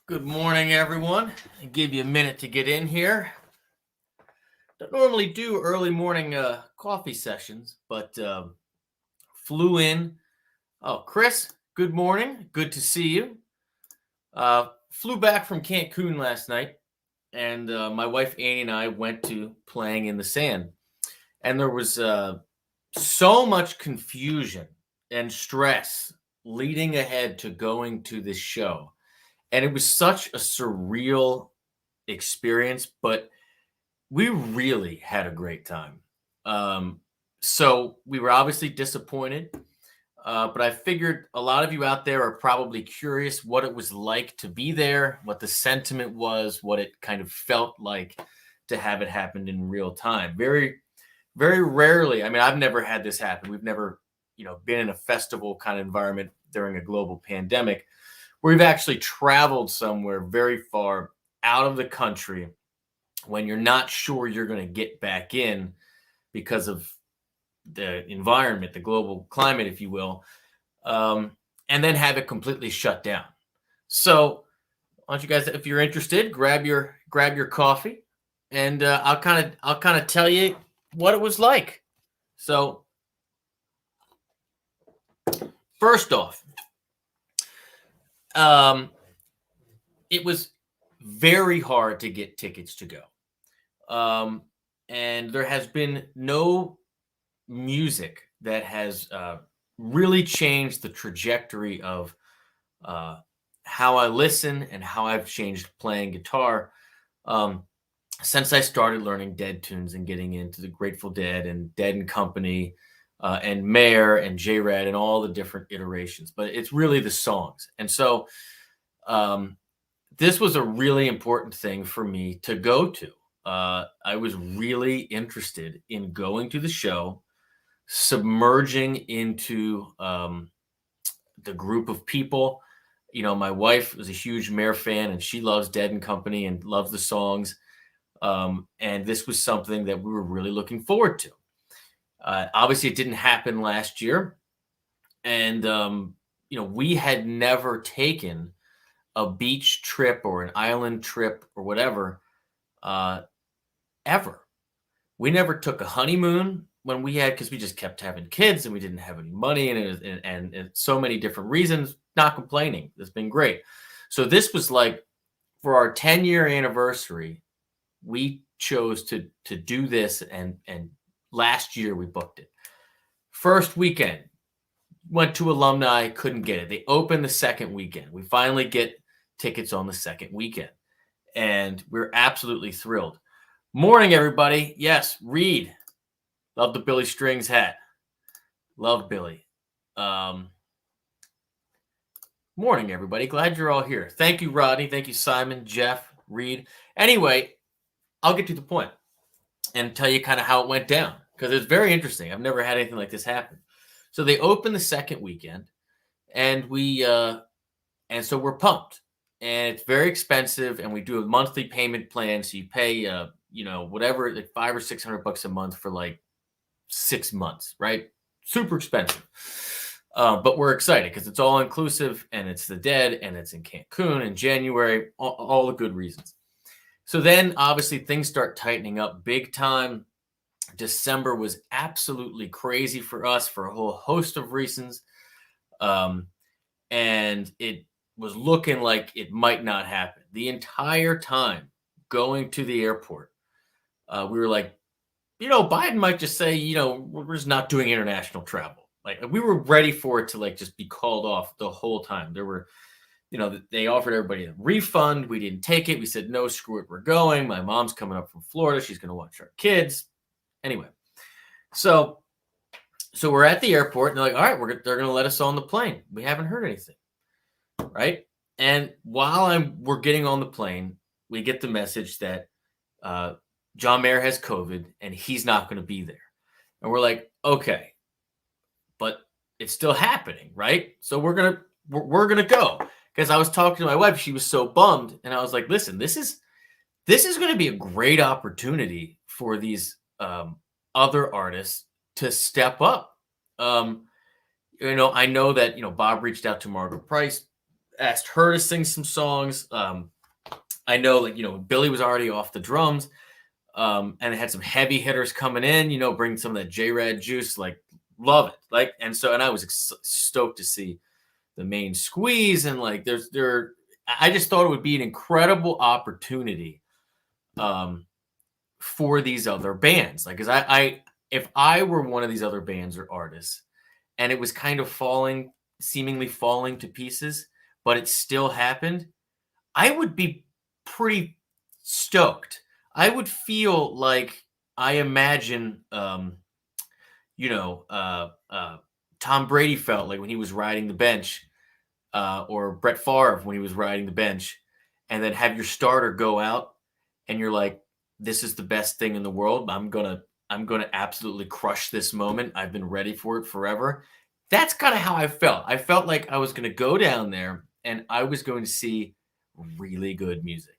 Good morning, everyone. I'll give you a minute to get in here. Don't normally do early morning coffee sessions, but flew in. Oh, Chris, good morning. Good to see you. Flew back from Cancun last night, and my wife Annie and I went to playing in the sand. And there was so much confusion and stress leading ahead to going to this show. And it was such a surreal experience, but we really had a great time. So we were obviously disappointed, but I figured a lot of you out there are probably curious what it was like to be there, what the sentiment was, what it kind of felt like to have it happen in real time. Very, very rarely. I mean, I've never had this happen. We've never, been in a festival kind of environment during a global pandemic where we've actually traveled somewhere very far out of the country when you're not sure you're going to get back in because of the environment, the global climate, if you will, and then have it completely shut down. So, why don't you guys, if you're interested, grab your coffee, and I'll kind of tell you what it was like. So, first off, it was very hard to get tickets to go. And there has been no music that has really changed the trajectory of how I listen and how I've changed playing guitar since I started learning Dead tunes and getting into the Grateful Dead and Dead and Company and Mayer and J-Rad and all the different iterations. But it's really the songs. And so this was a really important thing for me to go to. I was really interested in going to the show, submerging into the group of people. My wife was a huge Mayer fan, and she loves Dead and Company and loves the songs. And this was something that we were really looking forward to. Obviously, it didn't happen last year, and we had never taken a beach trip or an island trip or whatever. Ever. We never took a honeymoon when we had, because we just kept having kids and we didn't have any money and so many different reasons. Not complaining. It's been great. So this was like for our 10-year anniversary, we chose to do this, and last year we booked it. First weekend, went to alumni, couldn't get it. They opened the second weekend. We finally get tickets on the second weekend, and we're absolutely thrilled. Morning, everybody. Yes, Reed. Love the Billy Strings hat. Love Billy. Morning, everybody. Glad you're all here. Thank you, Rodney. Thank you, Simon, Jeff, Reed. Anyway, I'll get to the point and tell you kind of how it went down, because it's very interesting. I've never had anything like this happen. So they opened the second weekend, and and so we're pumped. And it's very expensive, and we do a monthly payment plan. So you pay, whatever, like $500 or $600 a month for like 6 months, right? Super expensive. But we're excited because it's all inclusive, and it's the Dead, and it's in Cancun in January, all the good reasons. So then obviously things start tightening up big time. December was absolutely crazy for us for a whole host of reasons. And it was looking like it might not happen. The entire time going to the airport, we were like, Biden might just say, we're just not doing international travel. Like, we were ready for it to like just be called off the whole time. There were, they offered everybody a refund. We didn't take it. We said, no, screw it. We're going. My mom's coming up from Florida. She's going to watch our kids. Anyway, so we're at the airport, and they're like, all right, they're going to let us on the plane. We haven't heard anything. Right. And while we're getting on the plane, we get the message that John Mayer has COVID and he's not going to be there. And we're like, okay, but it's still happening, right? So we're gonna go. Because I was talking to my wife, she was so bummed, and I was like, listen, this is going to be a great opportunity for these other artists to step up. I know that Bob reached out to Margaret Price asked her to sing some songs. I know, like, Billy was already off the drums, and it had some heavy hitters coming in, bring some of that J-Rad juice, like, love it. Like, and I was stoked to see the main squeeze, and like, I just thought it would be an incredible opportunity, um, for these other bands. Like, cause if I were one of these other bands or artists and it was kind of seemingly falling to pieces, but it still happened, I would be pretty stoked. I would feel like I imagine, you know, uh, uh, Tom Brady felt like when he was riding the bench, or Brett Favre when he was riding the bench, and then have your starter go out, and you're like, "This is the best thing in the world. I'm gonna absolutely crush this moment. I've been ready for it forever." That's kind of how I felt. I felt like I was gonna go down there and I was going to see really good music.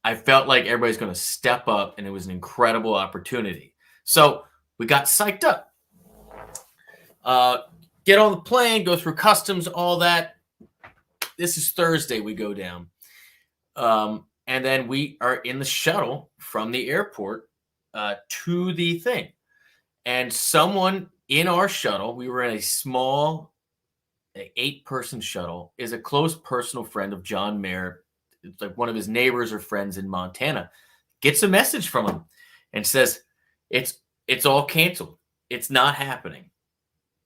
I felt like everybody's gonna step up, and it was an incredible opportunity. So we got psyched up. Uh, get on the plane, go through customs, all that. This is Thursday. We go down, and then we are in the shuttle from the airport, to the thing. And someone in our shuttle, we were in a small 8-person shuttle, is a close personal friend of John Mayer. It's like one of his neighbors or friends in Montana. Gets a message from him and says, "It's all canceled. It's not happening,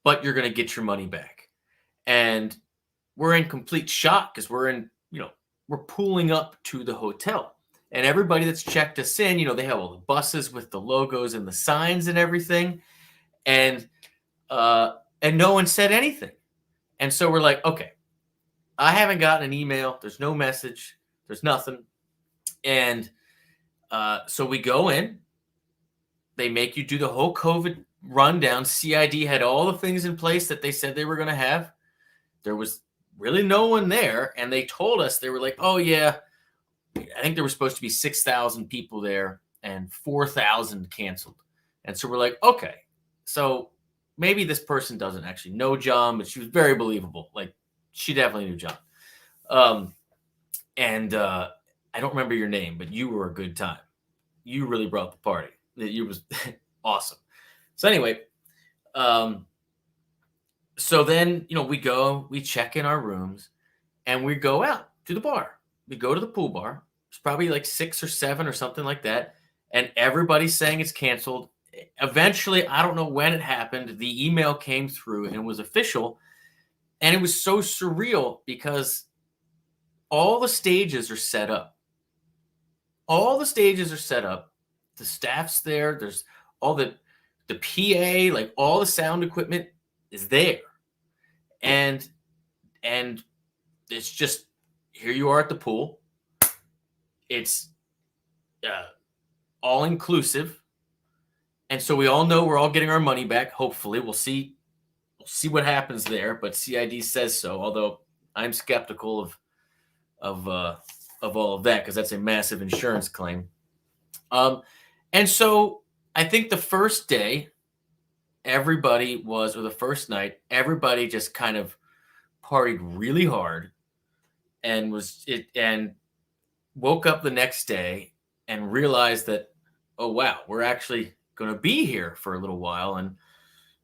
but you're gonna get your money back." And we're in complete shock because we're pulling up to the hotel, and everybody that's checked us in, they have all the buses with the logos and the signs and everything, and and no one said anything. And so we're like, okay, I haven't gotten an email. There's no message. There's nothing. And so we go in. They make you do the whole COVID rundown. CID had all the things in place that they said they were going to have. There was really no one there. And they told us, they were like, "Oh, yeah, I think there were supposed to be 6,000 people there and 4,000 canceled." And so we're like, okay, so maybe this person doesn't actually know John, but she was very believable. Like, she definitely knew John. And I don't remember your name, but you were a good time. You really brought the party. You was awesome. So anyway, so then, we check in our rooms, and we go out to the bar. We go to the pool bar. It's probably like 6 or 7 or something like that. And everybody's saying it's canceled. Eventually, I don't know when it happened, the email came through and was official. And it was so surreal because all the stages are set up. All the stages are set up. The staff's there. There's all the PA, like all the sound equipment is there. And it's just, here you are at the pool. It's all inclusive. And so we all know we're all getting our money back. Hopefully, we'll see what happens there. But CID says so, although I'm skeptical of all of that, because that's a massive insurance claim. And so I think the first day, or the first night, everybody just kind of partied really hard, and woke up the next day and realized that, oh wow, we're actually going to be here for a little while,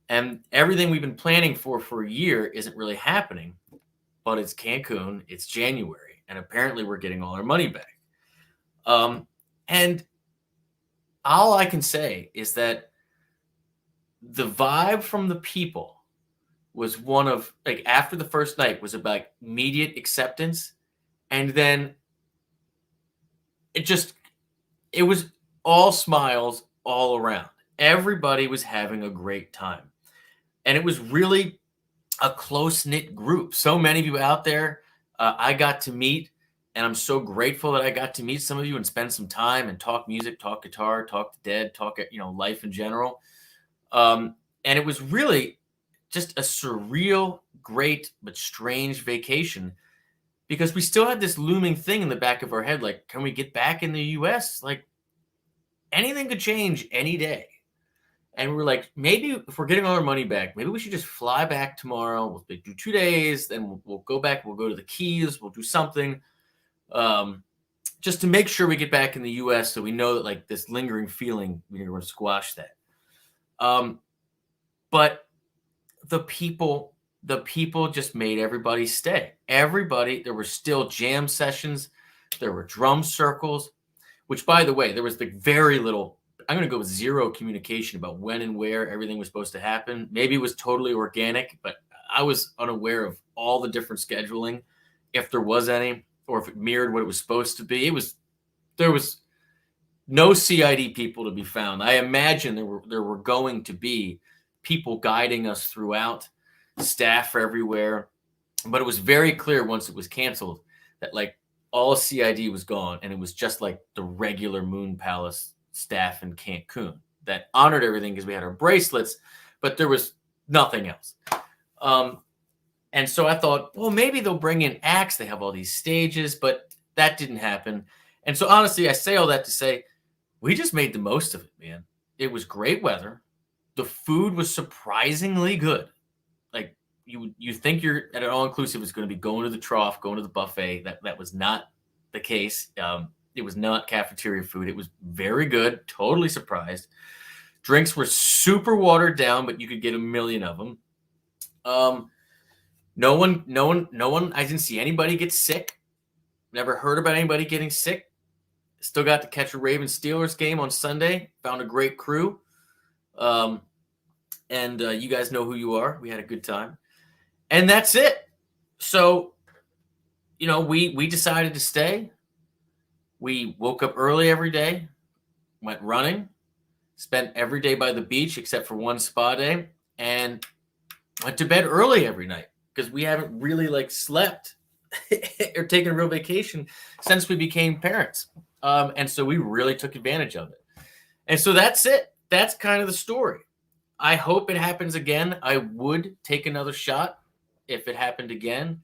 and everything we've been planning for a year isn't really happening. But it's Cancun, it's January, and apparently we're getting all our money back. And all I can say is that the vibe from the people was one of, like, after the first night was about immediate acceptance, and then it was all smiles all around. Everybody was having a great time. And it was really a close-knit group. So many of you out there, I got to meet, and I'm so grateful that I got to meet some of you and spend some time and talk music, talk guitar, talk to Dead, talk, life in general. And it was really just a surreal, great, but strange vacation, because we still had this looming thing in the back of our head. Like, can we get back in the US? Like, anything could change any day. And we're like, maybe if we're getting all our money back, maybe we should just fly back tomorrow. We'll do 2 days, then we'll go back. We'll go to the Keys. We'll do something, just to make sure we get back in the U.S. so we know that like this lingering feeling, we're going to squash that. But the people just made everybody stay. Everybody, there were still jam sessions. There were drum circles, which, by the way, there was like very little. I'm going to go with zero communication about when and where everything was supposed to happen. Maybe it was totally organic, but I was unaware of all the different scheduling, if there was any, or if it mirrored what it was supposed to be. There was no CID people to be found. I imagine there were going to be people guiding us throughout, staff everywhere, but it was very clear once it was canceled that like all CID was gone, and it was just like the regular Moon Palace staff in Cancun that honored everything because we had our bracelets, but there was nothing else. And so I thought, well, maybe they'll bring in acts. They have all these stages, but that didn't happen. And so honestly, I say all that to say, we just made the most of it, man. It was great weather. The food was surprisingly good. Like you think you're at an all-inclusive is going to be going to the trough, going to the buffet. That was not the case. It was not cafeteria food. It was very good. Totally surprised. Drinks were super watered down, but you could get a million of them. No one. I didn't see anybody get sick. Never heard about anybody getting sick. Still got to catch a Ravens Steelers game on Sunday. Found a great crew. And you guys know who you are. We had a good time. And that's it. So, we decided to stay. We woke up early every day, went running, spent every day by the beach except for one spa day, and went to bed early every night because we haven't really like slept or taken a real vacation since we became parents. And so we really took advantage of it. And so that's it. That's kind of the story. I hope it happens again. I would take another shot if it happened again.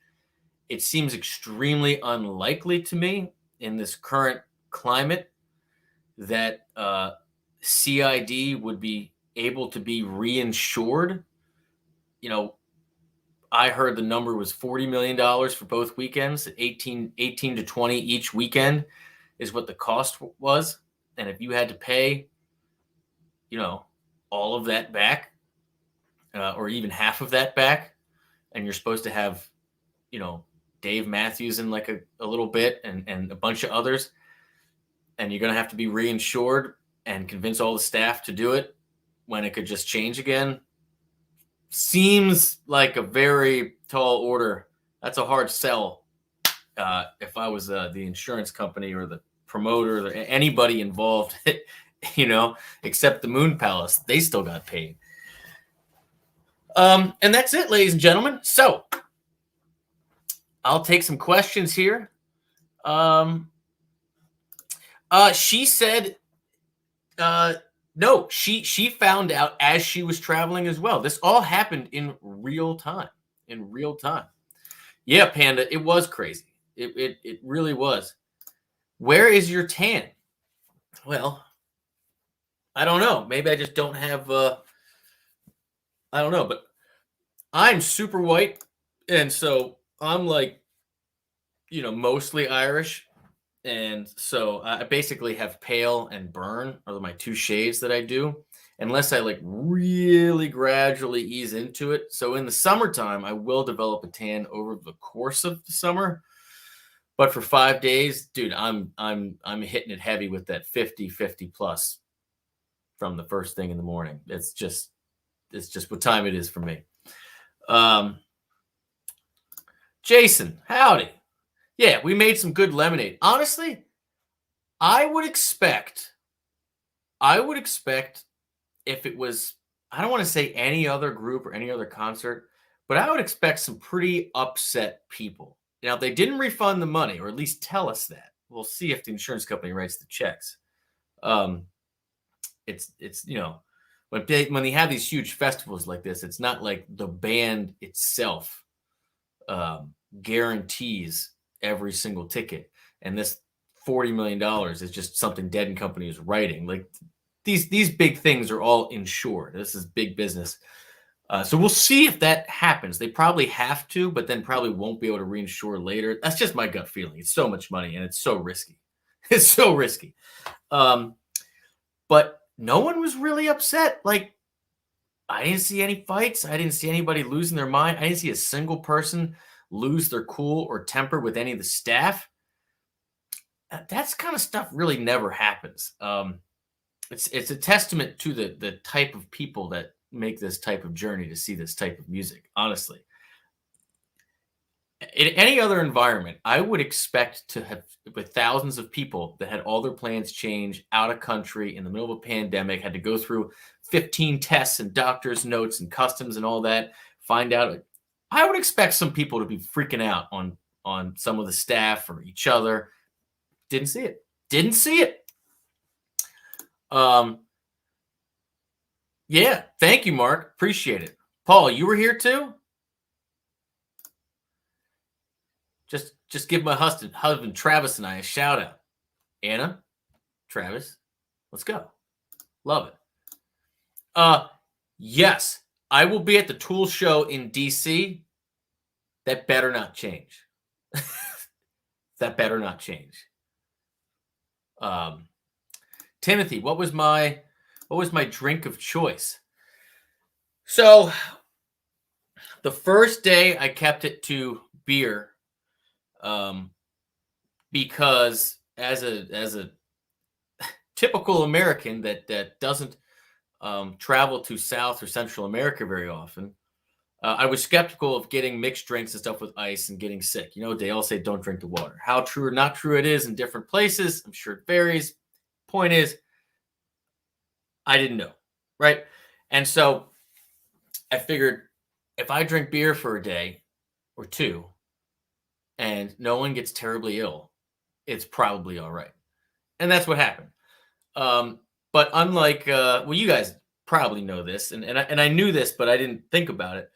It seems extremely unlikely to me in this current climate that CID would be able to be reinsured. I heard the number was $40 million for both weekends. 18 to 20 each weekend is what the cost was. And if you had to pay, all of that back, or even half of that back, and you're supposed to have, Dave Matthews in like a little bit and a bunch of others, and you're going to have to be reinsured and convince all the staff to do it when it could just change again. Seems like a very tall order. That's a hard sell. If I was the insurance company or the promoter or anybody involved, except the Moon Palace, they still got paid. And that's it, ladies and gentlemen. So I'll take some questions here. She said, no, she found out as she was traveling as well. This all happened in real time. Yeah, Panda, it was crazy. It really was. Where is your tan? Well, I don't know. Maybe I just don't have, I don't know, but I'm super white. And so I'm like, mostly Irish. And so I basically have pale and burn are my two shades that I do, unless I like really gradually ease into it. So in the summertime, I will develop a tan over the course of the summer. But for 5 days, dude, I'm hitting it heavy with that 50 plus from the first thing in the morning. It's just what time it is for me. Jason, howdy. Yeah, we made some good lemonade. Honestly, I would expect if it was, I don't want to say any other group or any other concert, but I would expect some pretty upset people. Now, if they didn't refund the money, or at least tell us that, we'll see if the insurance company writes the checks. It's when they have these huge festivals like this, it's not like the band itself guarantees every single ticket, and this $40 million is just something Dead and Company is writing. Like, these big things are all insured. This is big business. So we'll see if that happens. They probably have to, but then probably won't be able to reinsure later. That's just my gut feeling. It's so much money and it's so risky. It's so risky. But no one was really upset. Like, I didn't see any fights. I didn't see anybody losing their mind. I didn't see a single person lose their cool or temper with any of the staff. That's kind of stuff really never happens. It's a testament to the type of people that make this type of journey to see this type of music. Honestly, in any other environment, I would expect to have with thousands of people that had all their plans change out of country in the middle of a pandemic, had to go through 15 tests and doctor's notes and customs and all that. Find out. I would expect some people to be freaking out on some of the staff or each other. Didn't see it. Didn't see it. Yeah, thank you, Mark. Appreciate it. Paul, you were here too? Just give my husband Travis and I a shout out. Anna, Travis, let's go. Love it. Yes, I will be at the Tool Show in DC. That better not change. That better not change. Timothy, what was my drink of choice? So the first day I kept it to beer, because as a typical American that doesn't travel to South or Central America very often, I was skeptical of getting mixed drinks and stuff with ice and getting sick. You know, they all say don't drink the water. How true or not true it is in different places, I'm sure it varies. Point is, I didn't know, right? And so I figured if I drink beer for a day or two and no one gets terribly ill, it's probably all right. And that's what happened. But unlike, well, you guys probably know this, and I knew this, but I didn't think about it.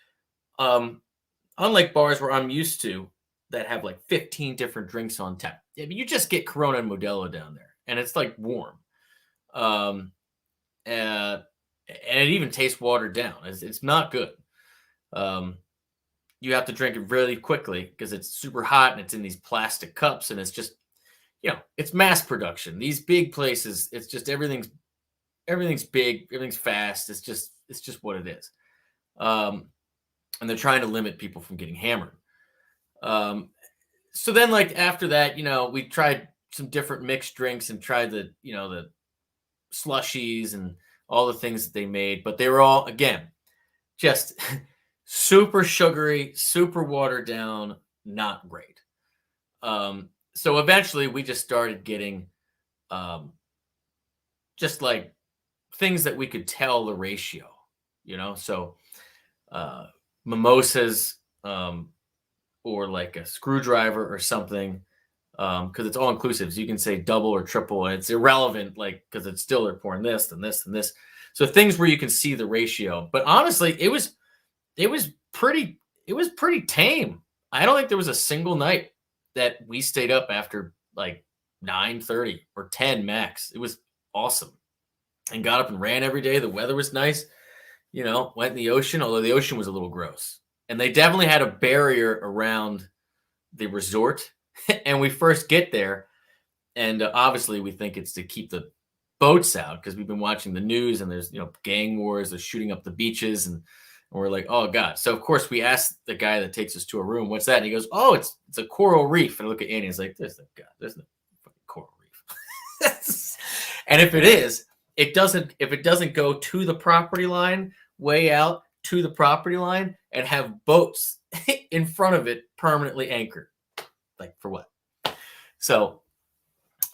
Unlike bars where I'm used to that have like 15 different drinks on tap, you just get Corona and Modelo down there, and it's like warm. And it even tastes watered down. It's not good. You have to drink it really quickly because it's super hot and it's in these plastic cups, and it's just, it's mass production. These big places, it's just everything's big, everything's fast. It's just what it is. And they're trying to limit people from getting hammered. So then, like after that, we tried some different mixed drinks and tried the slushies and all the things that they made, but they were all, again, just super sugary, super watered down, not great. So eventually we just started getting just like things that we could tell the ratio, so mimosas, or like a screwdriver or something, because it's all inclusive. So you can say double or triple, and it's irrelevant, like, because it's still they're pouring this and this and this. So things where you can see the ratio. But honestly, it was pretty tame. I don't think there was a single night that we stayed up after like 9:30 or 10 max. It was awesome. And got up and ran every day. The weather was nice. Went in the ocean, although the ocean was a little gross. And they definitely had a barrier around the resort. And we first get there, and obviously we think it's to keep the boats out because we've been watching the news, and there's gang wars, they're shooting up the beaches, and we're like, oh god. So of course we asked the guy that takes us to a room, what's that? And he goes, oh, it's a coral reef. And I look at Andy, and he's like, there's no fucking coral reef. And if it doesn't go to the property line, way out to the property line, and have boats in front of it permanently anchored. Like, for what? So,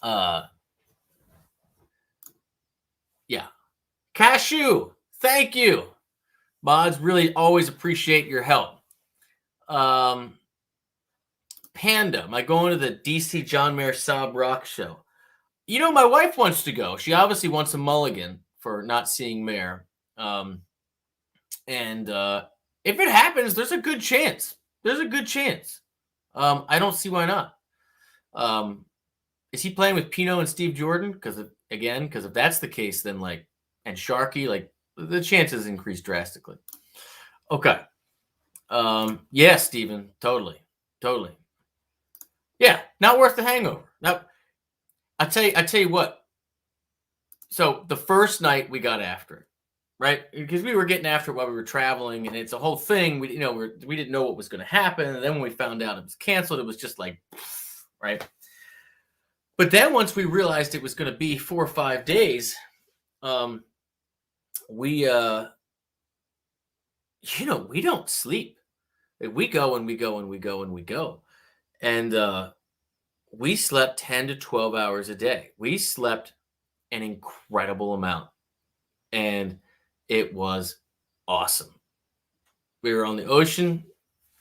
yeah. Cashew, thank you. Mods, really always appreciate your help. Panda, am I going to the DC John Mayer Sob Rock show? My wife wants to go. She obviously wants a mulligan for not seeing Mayer. And if it happens, there's a good chance. I don't see why not. Is he playing with Pino and Steve Jordan? Because again? Because if that's the case, then like, and Sharky, like the chances increase drastically. Okay. Yeah, Steven, totally. Totally. Yeah, not worth the hangover. Now, I tell you what. So the first night we got after it, right? Because we were getting after it while we were traveling, and it's a whole thing. We we didn't know what was going to happen, and then when we found out it was canceled, it was just like, right? But then once we realized it was going to be 4 or 5 days, um, we we don't sleep. Like, we go and we go and we go and we go, and we slept 10 to 12 hours a day. We slept an incredible amount, and it was awesome. We were on the ocean,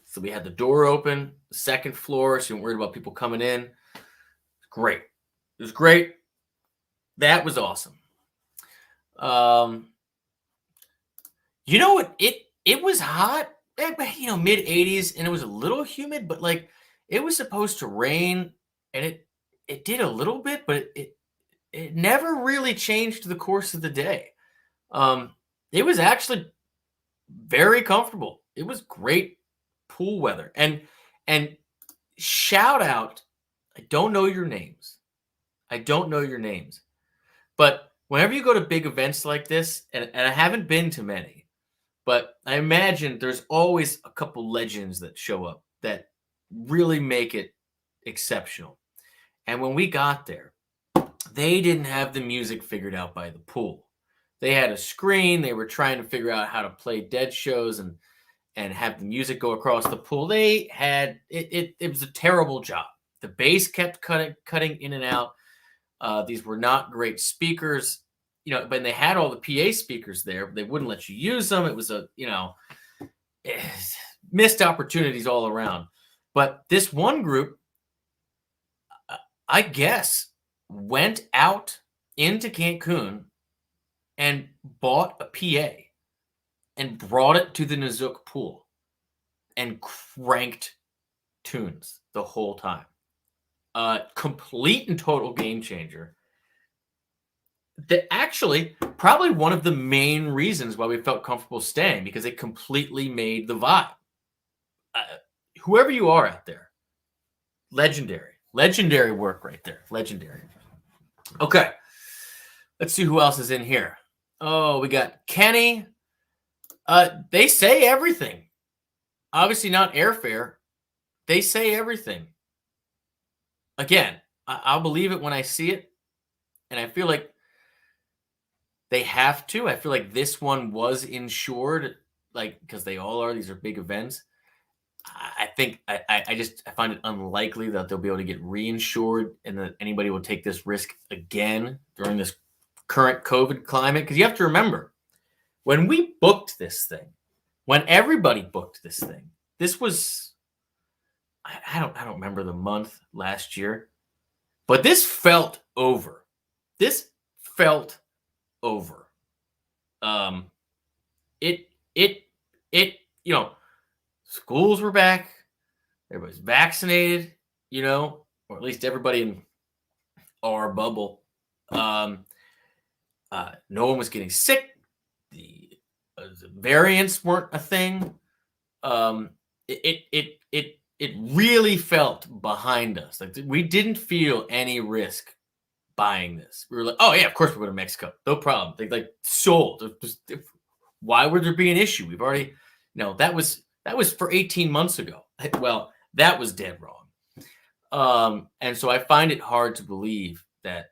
so we had the door open, the second floor, so you weren't worried about people coming in. Great. It was great. That was awesome. You know what? It was hot, mid 80s, and it was a little humid, but like it was supposed to rain, and it did a little bit, but it never really changed the course of the day. It was actually very comfortable. It was great pool weather. And shout out, I don't know your names. I don't know your names. But whenever you go to big events like this, and I haven't been to many, but I imagine there's always a couple legends that show up that really make it exceptional. And when we got there, they didn't have the music figured out by the pool. They had a screen. They were trying to figure out how to play dead shows and have the music go across the pool. They had it was a terrible job. The bass kept cutting in and out. These were not great speakers, but they had all the PA speakers there, but they wouldn't let you use them. It was missed opportunities all around. But this one group, I guess, went out into Cancun and bought a PA and brought it to the Nazook pool and cranked tunes the whole time. Complete and total game changer. That actually probably one of the main reasons why we felt comfortable staying, because it completely made the vibe. Whoever you are out there, legendary work right there. Legendary. Okay. Let's see who else is in here. Oh, we got Kenny. They say everything. Obviously not airfare. They say everything. Again, I'll believe it when I see it. And I feel like they have to. I feel like this one was insured, like, because they all are. These are big events. I think I find it unlikely that they'll be able to get reinsured and that anybody will take this risk again during this current COVID climate. Because you have to remember, when we booked this thing, when everybody booked this thing, this was, I don't remember the month last year, but this felt over. This felt over. Schools were back. Everybody's vaccinated, or at least everybody in our bubble. No one was getting sick. The variants weren't a thing. It really felt behind us. Like, we didn't feel any risk buying this. We were like, oh yeah, of course we're going to Mexico. No problem. They like sold. Why would there be an issue? We've already, that was for 18 months ago. Well, that was dead wrong. And so I find it hard to believe that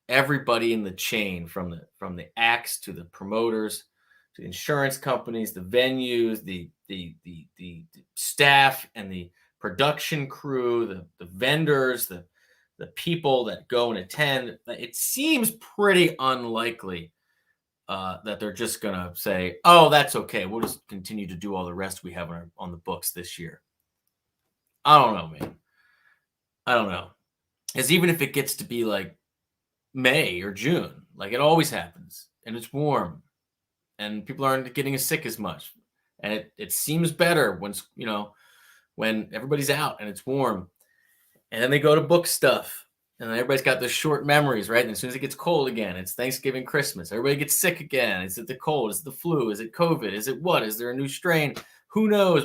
everybody in the chain, from the acts to the promoters, to the insurance companies, the venues, the staff and the production crew, the vendors, the people that go and attend, it seems pretty unlikely that they're just going to say, oh, that's okay, we'll just continue to do all the rest we have on the books this year. I don't know, man. I don't know. Because even if it gets to be like May or June, like it always happens, and it's warm, and people aren't getting as sick as much, and it seems better when everybody's out and it's warm, and then they go to book stuff, And everybody's got those short memories, right? And as soon as it gets cold again, it's Thanksgiving, Christmas. Everybody gets sick again. Is it the cold? Is it the flu? Is it COVID? Is it what? Is there a new strain? Who knows?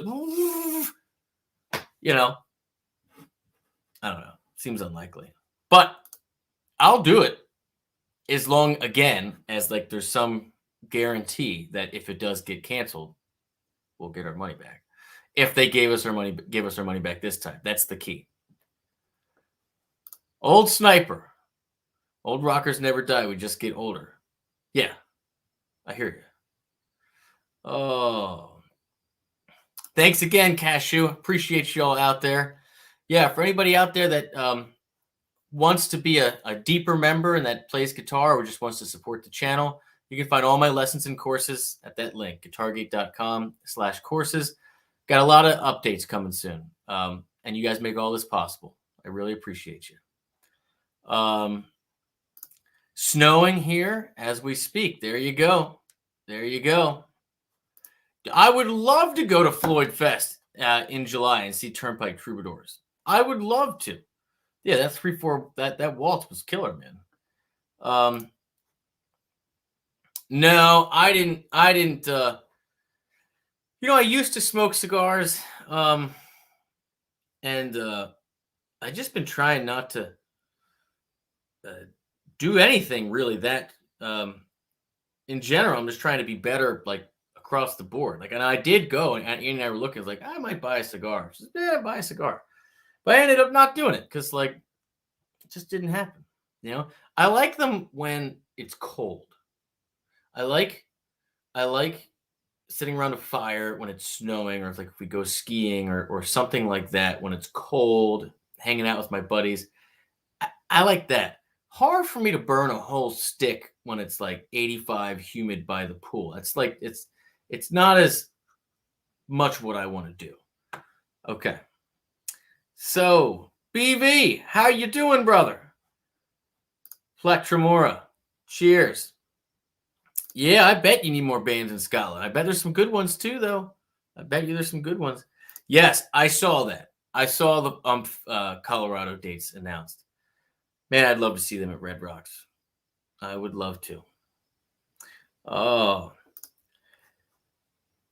You know, I don't know. Seems unlikely. But I'll do it as long, again, as like there's some guarantee that if it does get canceled, we'll get our money back. If they give us our money back this time. That's the key. Old sniper. Old rockers never die. We just get older. Yeah, I hear you. Oh, thanks again, Cashew. Appreciate you all out there. Yeah, for anybody out there that wants to be a deeper member and that plays guitar or just wants to support the channel, you can find all my lessons and courses at that link, guitargate.com/courses. Got a lot of updates coming soon. And you guys make all this possible. I really appreciate you. Snowing here as we speak. There you go. There you go. I would love to go to Floyd Fest in July and see Turnpike Troubadours. I would love to. Yeah, that 3/4 that waltz was killer, man. No, I didn't. I used to smoke cigars, and I just been trying not to do anything really that in general. I'm just trying to be better, like across the board. Like, and I did go, and Ian and I were looking, like, I might buy a cigar. She said, yeah, buy a cigar. But I ended up not doing it because, like, it just didn't happen. I like them when it's cold. I like sitting around a fire when it's snowing, or if we go skiing or something like that when it's cold, hanging out with my buddies. I like that. Hard for me to burn a whole stick when it's like 85, humid by the pool. It's like it's not as much what I want to do. Okay. So, BV, how you doing, brother? Plectramora, cheers. Yeah, I bet you need more bands in Scotland. I bet there's some good ones too, though. I bet you there's some good ones. Yes, I saw that. I saw the Colorado dates announced. Man, I'd love to see them at Red Rocks. I would love to. Oh.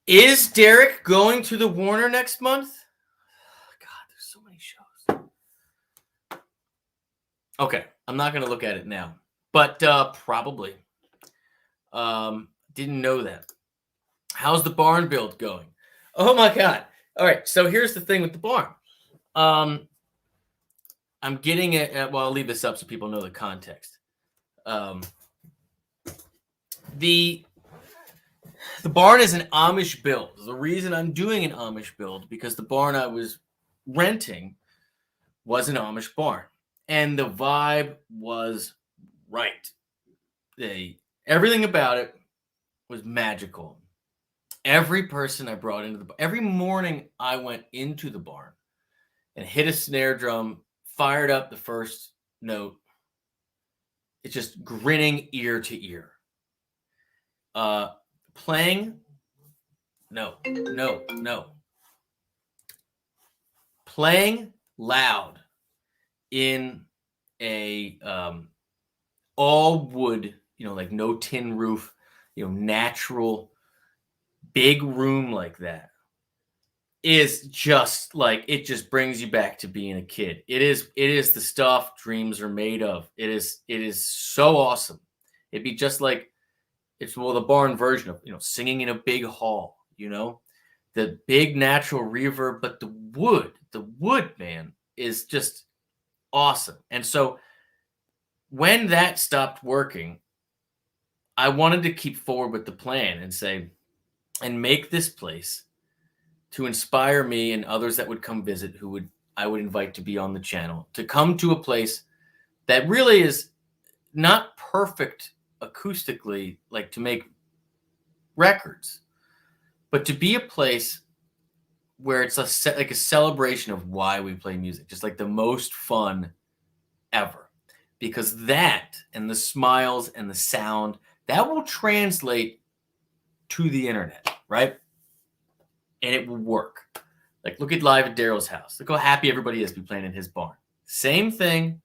Is Derek going to the Warner next month? God, there's so many shows. Okay, I'm not going to look at it now. But probably. Didn't know that. How's the barn build going? Oh my God. All right. So here's the thing with the barn. I'm getting it. Well, I'll leave this up so people know the context. The barn is an Amish build. The reason I'm doing an Amish build because the barn I was renting was an Amish barn, and the vibe was right. Everything about it was magical. Every person I brought into every morning I went into the barn and hit a snare drum, fired up the first note. It's just grinning ear to ear. Playing, no. Playing loud in a all wood, like no tin roof, natural big room like that is just like, it just brings you back to being a kid. It is the stuff dreams are made of. It is so awesome. It'd be just like, it's the barn version of, singing in a big hall, the big natural reverb, but the wood, man, is just awesome. And so when that stopped working, I wanted to keep forward with the plan and make this place to inspire me and others that would come visit, I would invite to be on the channel, to come to a place that really is not perfect acoustically, like to make records, but to be a place where it's like a celebration of why we play music, just like the most fun ever. Because that and the smiles and the sound, that will translate to the internet, right? And it will work. Like, look at Live at Daryl's house. Look how happy everybody is to be playing in his barn. Same thing,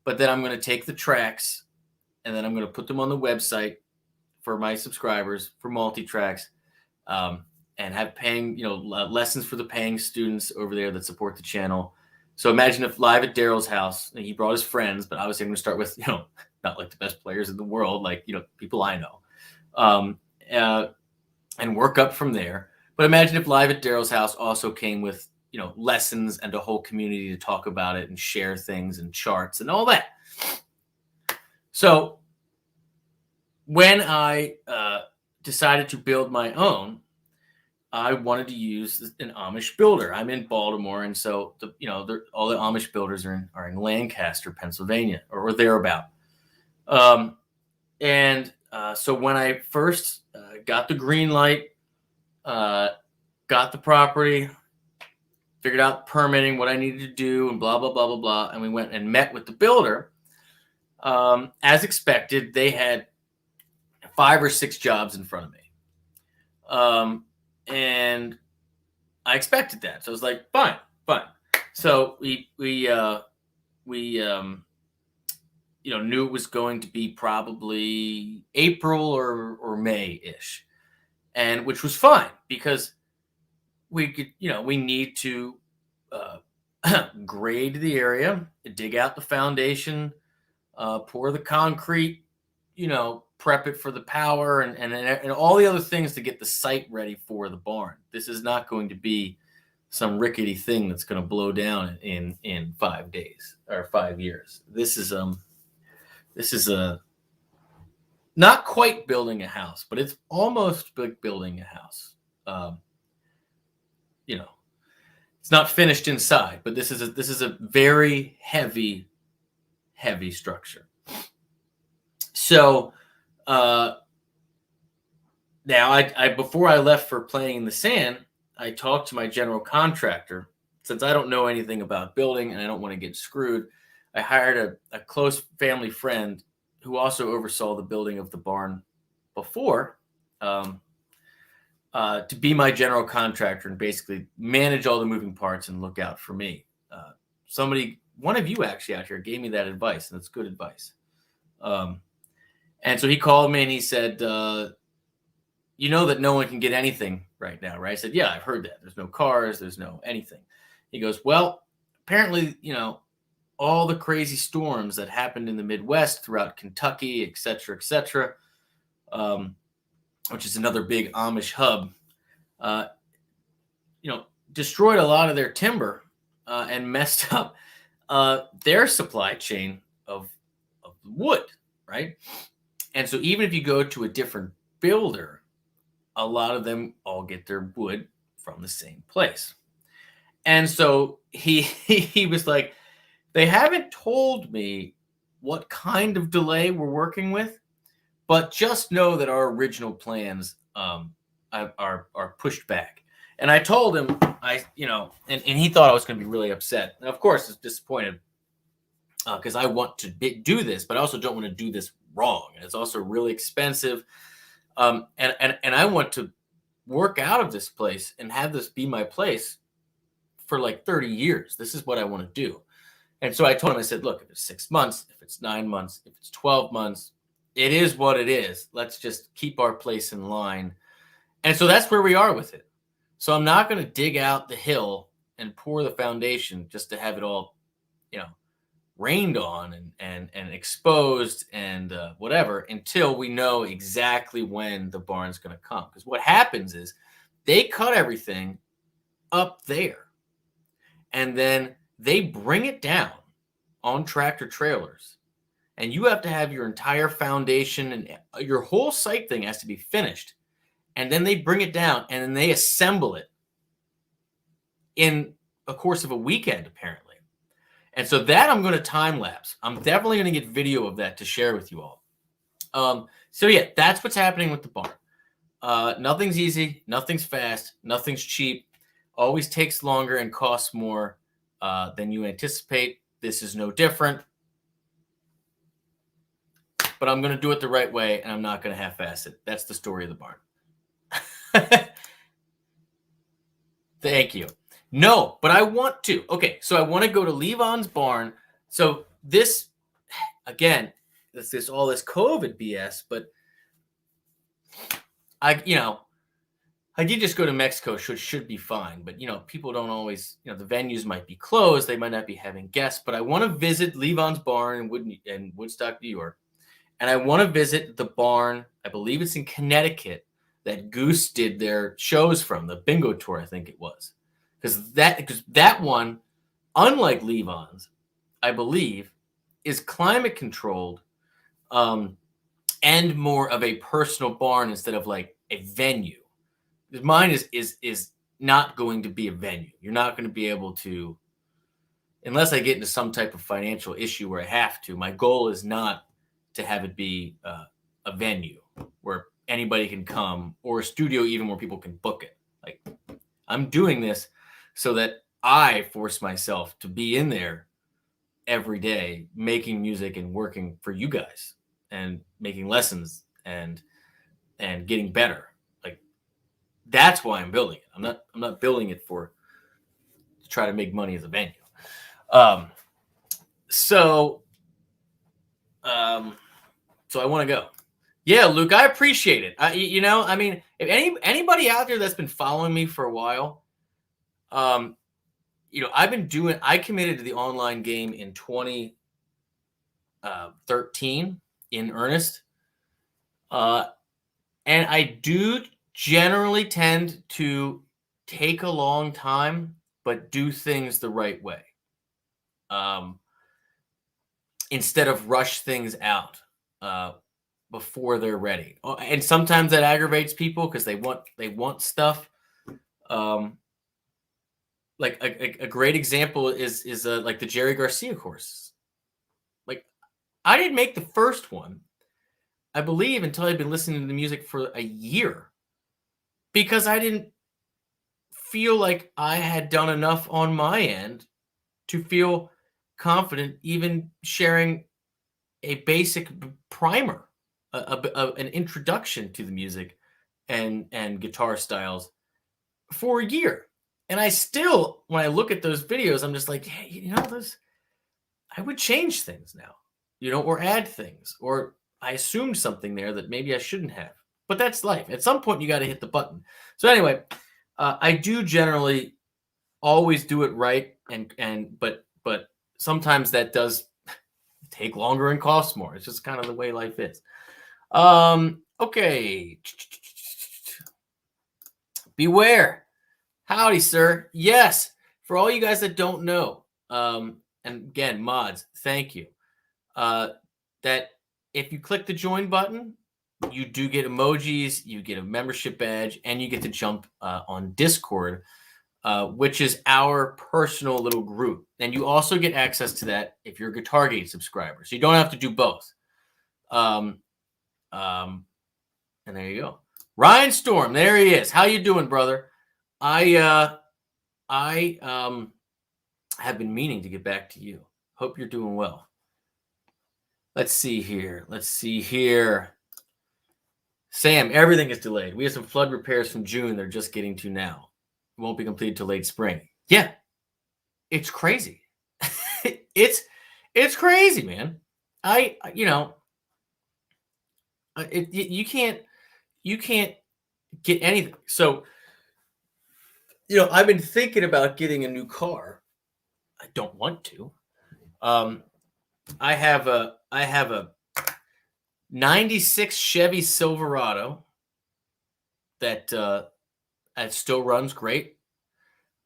but then I'm going to take the tracks and then I'm going to put them on the website for my subscribers for multi-tracks, and have paying, lessons for the paying students over there that support the channel. So imagine if live at Daryl's house, he brought his friends, but obviously I'm going to start with, not like the best players in the world, like, people I know, and work up from there. But imagine if live at Daryl's house also came with, lessons and a whole community to talk about it and share things and charts and all that. So when I decided to build my own, I wanted to use an Amish builder. I'm in Baltimore, and so all the Amish builders are in Lancaster, Pennsylvania, or thereabout. So when I first got the green light, got the property, figured out permitting, what I needed to do, and blah blah blah blah blah, and we went and met with the builder. As expected, they had 5 or 6 jobs in front of me. And I expected that. So I was like, fine. So we knew it was going to be probably April or May-ish. And which was fine because we could, we need to grade the area, dig out the foundation, pour the concrete, prep it for the power and all the other things to get the site ready for the barn. This is not going to be some rickety thing that's going to blow down in 5 days or 5 years. This is a not quite building a house, but it's almost like building a house. It's not finished inside, but this is a very heavy structure. So now I before I left for playing in the sand, I talked to my general contractor. Since I don't know anything about building and I don't want to get screwed, I hired a close family friend who also oversaw the building of the barn before, to be my general contractor and basically manage all the moving parts and look out for me. One of you actually out here gave me that advice, and it's good advice. And so he called me and he said, you know that no one can get anything right now, right? I said, yeah, I've heard that. There's no cars. There's no anything. He goes, well, apparently, all the crazy storms that happened in the Midwest throughout Kentucky, et cetera, which is another big Amish hub, destroyed a lot of their timber and messed up their supply chain of wood, right? And so even if you go to a different builder, a lot of them all get their wood from the same place. And so he was like, they haven't told me what kind of delay we're working with, but just know that our original plans are pushed back. And I told him, and he thought I was going to be really upset. And of course, I was disappointed because I want to do this, but I also don't want to do this wrong. And it's also really expensive. And I want to work out of this place and have this be my place for like 30 years. This is what I want to do. And so I told him, I said, look, if it's 6 months, if it's 9 months, if it's 12 months, it is what it is. Let's just keep our place in line. And so that's where we are with it. So I'm not going to dig out the hill and pour the foundation just to have it all, rained on and exposed and whatever until we know exactly when the barn's going to come. Because what happens is they cut everything up there and then they bring it down on tractor trailers. And you have to have your entire foundation and your whole site thing has to be finished. And then they bring it down and then they assemble it in a course of a weekend, apparently. And so that I'm going to time lapse. I'm definitely going to get video of that to share with you all. So yeah, that's what's happening with the barn. Nothing's easy. Nothing's fast. Nothing's cheap. Always takes longer and costs more than you anticipate. This is no different. But I'm going to do it the right way, and I'm not going to half-ass it. That's the story of the barn. Thank you. No, but I want to. Okay, so I want to go to Levons Barn. So this again, this all this COVID BS, but I did just go to Mexico, should be fine. But people don't always, the venues might be closed, they might not be having guests. But I want to visit Levons Barn in Woodstock, New York, and I want to visit the barn. I believe it's in Connecticut that Goose did their shows from, the bingo tour, I think it was, because that one, unlike Levons, I believe, is climate controlled, and more of a personal barn instead of like a venue. Mine is not going to be a venue. You're not going to be able to, unless I get into some type of financial issue where I have to. My goal is not to have it be a venue where anybody can come, or a studio even where people can book it. Like, I'm doing this so that I force myself to be in there every day, making music and working for you guys and making lessons and getting better. Like, that's why I'm building it. I'm not building it to try to make money as a venue. So I want to go. Yeah, Luke, I appreciate it. I mean, if anybody out there that's been following me for a while, I committed to the online game in 2013 in earnest. And I do generally tend to take a long time, but do things the right way. Instead of rush things out before they're ready. And sometimes that aggravates people because they want stuff. Like a great example is like the Jerry Garcia course. Like, I didn't make the first one, I believe, until I'd been listening to the music for a year, because I didn't feel like I had done enough on my end to feel confident even sharing a basic primer, an introduction to the music and guitar styles for a year. And I still, when I look at those videos, I'm just like, hey, I would change things now, or add things, or I assumed something there that maybe I shouldn't have. But that's life. At some point, you got to hit the button. So anyway, I do generally always do it right, but sometimes that does take longer and cost more. It's just kind of the way life is. Okay. Beware. Howdy, sir. Yes, for all you guys that don't know, and again, mods, thank you. That if you click the join button, you do get emojis, you get a membership badge, and you get to jump on Discord, which is our personal little group. And you also get access to that if you're a GuitarGate subscriber. So you don't have to do both. And there you go. Ryan Storm, there he is. How you doing, brother? I have been meaning to get back to you. Hope you're doing well. Let's see here. Sam, everything is delayed. We have some flood repairs from June they're just getting to now. It won't be completed till late spring. Yeah. It's crazy. It's crazy, man. You can't get anything. So, I've been thinking about getting a new car. I don't want to. I have a 96 Chevy Silverado that still runs great.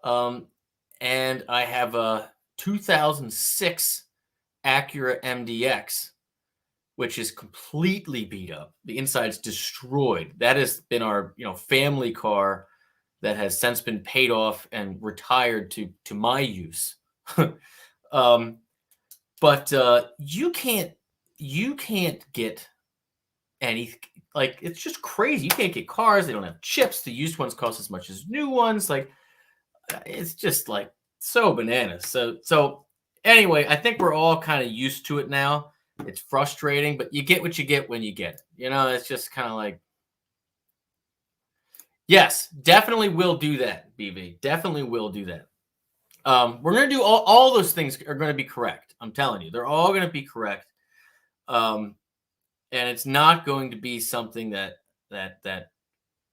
And I have a 2006 Acura MDX, which is completely beat up. The inside's destroyed. That has been our, family car that has since been paid off and retired to my use. But you can't get anything. Like, it's just crazy. You can't get cars. They don't have chips. The used ones cost as much as new ones. Like, it's just like so bananas. So anyway, I think we're all kind of used to it now. It's frustrating, but you get what you get when you get it. It's just kind of like, yes, definitely will do that, BB. Definitely will do that. We're going to do all those things are going to be correct. I'm telling you, they're all going to be correct. And it's not going to be something that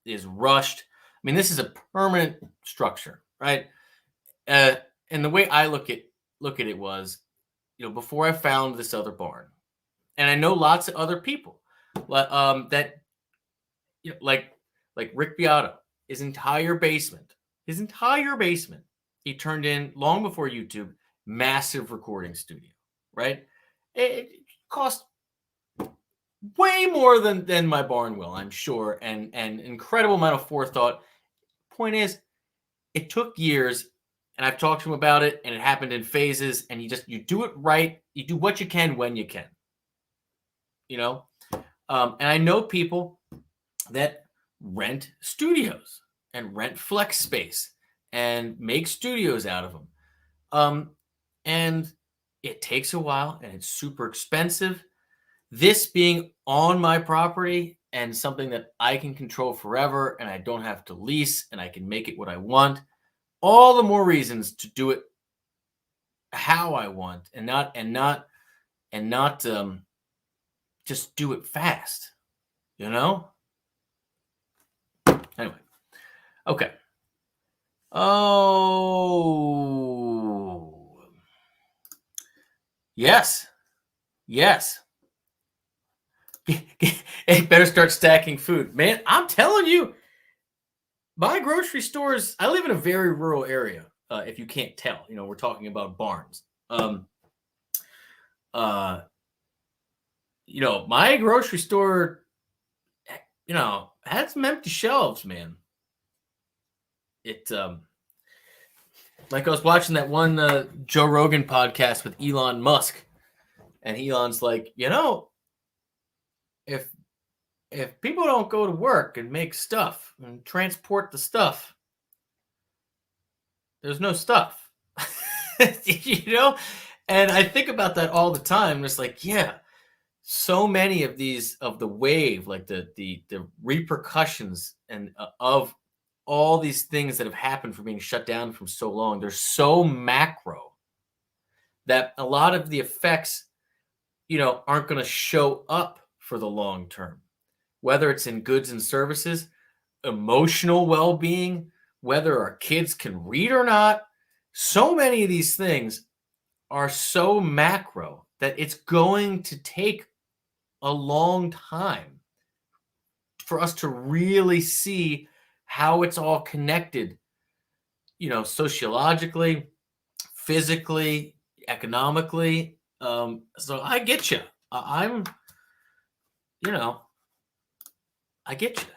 is rushed. I mean, this is a permanent structure, right? Uh, and the way I look at it was, before I found this other barn, and I know lots of other people, that like Rick Beato, his entire basement, he turned in long before YouTube, massive recording studio, right? It cost way more than my barn will, I'm sure, and incredible amount of forethought. Point is, it took years, and I've talked to him about it, and it happened in phases, and you do it right, you do what you can when you can, and I know people that rent studios and rent flex space and make studios out of them. And it takes a while and it's super expensive. This being on my property and something that I can control forever and I don't have to lease and I can make it what I want, all the more reasons to do it how I want and not just do it fast, Anyway, okay. Oh, yes. Hey, better start stacking food. Man, I'm telling you, my grocery stores, I live in a very rural area, if you can't tell. We're talking about barns. My grocery store, had some empty shelves, man. It like I was watching that one Joe Rogan podcast with Elon Musk, and Elon's like, if people don't go to work and make stuff and transport the stuff, there's no stuff. And I think about that all the time. It's like, yeah, so many of the wave, like the repercussions and of all these things that have happened for being shut down from so long, they're so macro that a lot of the effects, aren't going to show up for the long term, whether it's in goods and services, emotional well-being, whether our kids can read or not. So many of these things are so macro that it's going to take a long time for us to really see how it's all connected, sociologically, physically, economically. So I get you. I get you.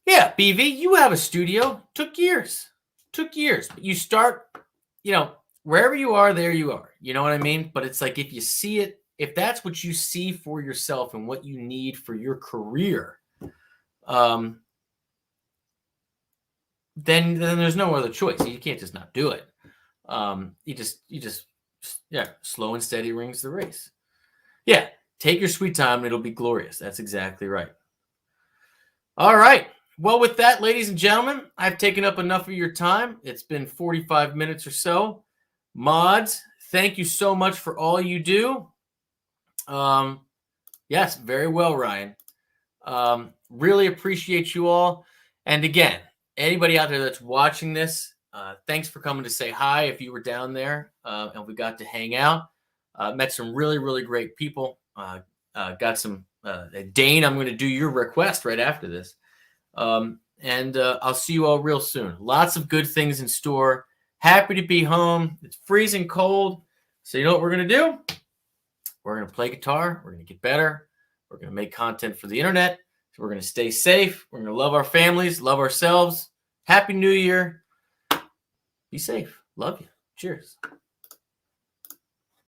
Yeah, BV, you have a studio. Took years. But you start, wherever you are, there you are. You know what I mean? But it's like, if you see it, if that's what you see for yourself and what you need for your career, then there's no other choice. You can't just not do it. You just slow and steady rings the race. Yeah, take your sweet time and it'll be glorious. That's exactly right. All right. Well, with that, ladies and gentlemen, I've taken up enough of your time. It's been 45 minutes or so. Mods, thank you so much for all you do. Yes, very well, Ryan. Really appreciate you all. And again, anybody out there that's watching this, thanks for coming to say hi if you were down there and we got to hang out. Met some really, really great people. Got some Dane, I'm going to do your request right after this. And I'll see you all real soon. Lots of good things in store. Happy to be home. It's freezing cold. So you know what we're going to do? We're going to play guitar. We're going to get better. We're going to make content for the internet. So we're going to stay safe. We're going to love our families, love ourselves. Happy New Year. Be safe. Love you. Cheers.